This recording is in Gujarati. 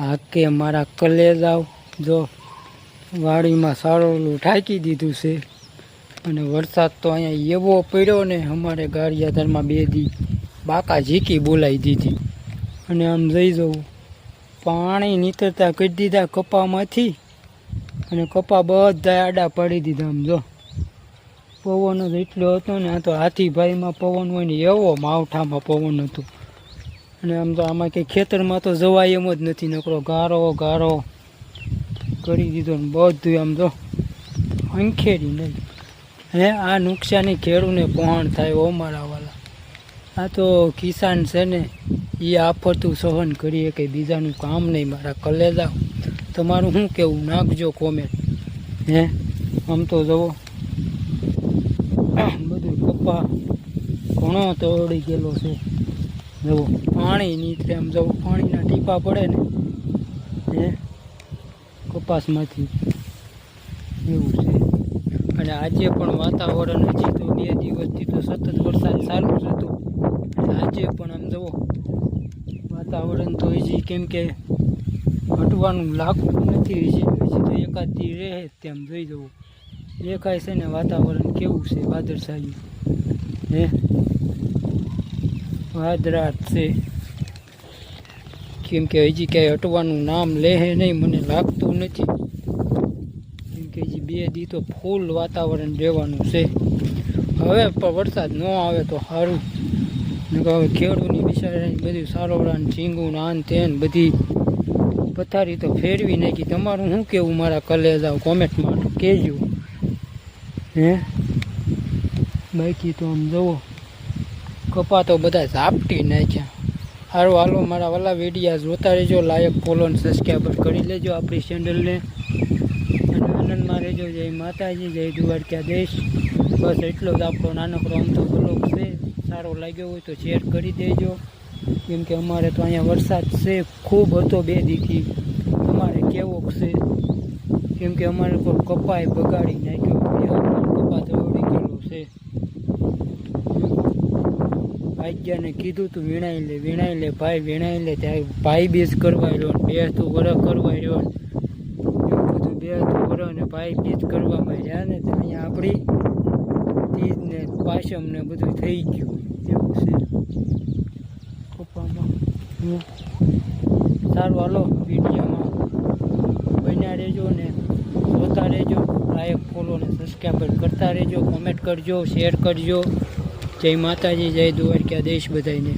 આ કે મારા કલેજાવ જો વાડીમાં સારોલું ઠાકી દીધું છે અને વરસાદ તો અહીંયા એવો પડ્યો ને અમારે ગારિયાધારમાં 2 દી બાકા ઝીકી બોલાવી દીધી અને આમ જઈ જવું પાણી નીતરતા કરી દીધા કપામાંથી અને કપા બધા આડા પાડી દીધા. આમ જો પવન જ એટલો હતો ને, આ તો હાથીભાઈમાં પવન હોય ને એવો માવઠામાં પવન હતો. અને આમ તો આમાં કંઈ ખેતરમાં તો જવાય એમ જ નથી, નકરો ગારો ગારો કરી દીધો ને બધું આમ જો અંખેરી નહીં. હે આ નુકસાની ખેડૂને પહોંચ થાય ઓ મારા વાલા. આ તો કિસાન છે ને એ આફતું સહન કરીએ કંઈ બીજાનું કામ નહીં. મારા કલેજા તમારું શું કહેવું નાખજો કોમેન્ટ. હે આમ તો જુઓ બધું કપા ઘણો તોડી ગયેલો છે. જુઓ પાણી નીકળે આમ જવું પાણીના ટીપા પડે ને હે કપાસમાંથી એવું છે. અને આજે પણ વાતાવરણ હજી તો 2 દિવસથી તો સતત વરસાદ ચાલુ જ હતો. આજે પણ આમ જુઓ વાતાવરણ તો હજી કેમ કે હટવાનું લાગતું નથી. હજી તો એકાદી રહે તેમ જોઈ જવું દેખાય છે ને વાતાવરણ કેવું છે વાદળછાયું. હે વાદળાટ છે કેમ કે હજી ક્યાંય હટવાનું નામ લે નહીં મને લાગતું નથી. કેમ કે હજી 2 દી તો ફૂલ વાતાવરણ રહેવાનું છે. હવે પણ વરસાદ ન આવે તો સારું. હવે ખેડૂની બિચારાની બધું સારોવરાન ઝીંગું આન તેન બધી પથારી તો ફેરવી નાખી. તમારું શું કહેવું મારા કલેજાઓ કોમેન્ટમાં કહેજો. હે બાકી તો આમ જુઓ કપા તો બધા ઝાપટી નાખ્યા. સારું હાલો મારા વાલા વિડીયા જોતા રહેજો, લાયક ફોલો અને સબસ્ક્રાઈબર કરી લેજો આપણી ચેનલને અને આનંદમાં રહેજો. જય માતાજી, જય દ્વારકાધીશ. બસ એટલો જ આપણો નાનકડો આમ તો બ્લોગ છે. સારો લાગ્યો હોય તો શેર કરી દેજો. કેમ કે અમારે તો અહીંયા વરસાદ છે ખૂબ હતો 2 દીથી. અમારે કેવો છે કેમ કે અમારે કોઈ કપાય બગાડી નાખ્યો, કપા દોડી ગયેલો છે. ભાગ્યાને કીધું તું વીણાઈ લે ભાઈ વીણાઈ લે. ત્યાં ભાઈ બીજ કરવાય રહ્યો, 2 તો વરસ કરવાય રહ્યો એવું બધું. 2 તો વરસ અને ભાઈ બીજ કરવામાં રહ્યા ને અહીંયા આપણી તીજ ને પાસમ ને બધું થઈ ગયું એવું છે કપામાં. સારું હાલો વિડીયોમાં બન્યા રહેજો ને જોતા રહેજો, લાયક ફોલો ને સબસ્ક્રાઈબર કરતા રહેજો, કોમેન્ટ કરજો, શેર કરજો. જય માતાજી, જય દ્વારકાધીશ બધાને.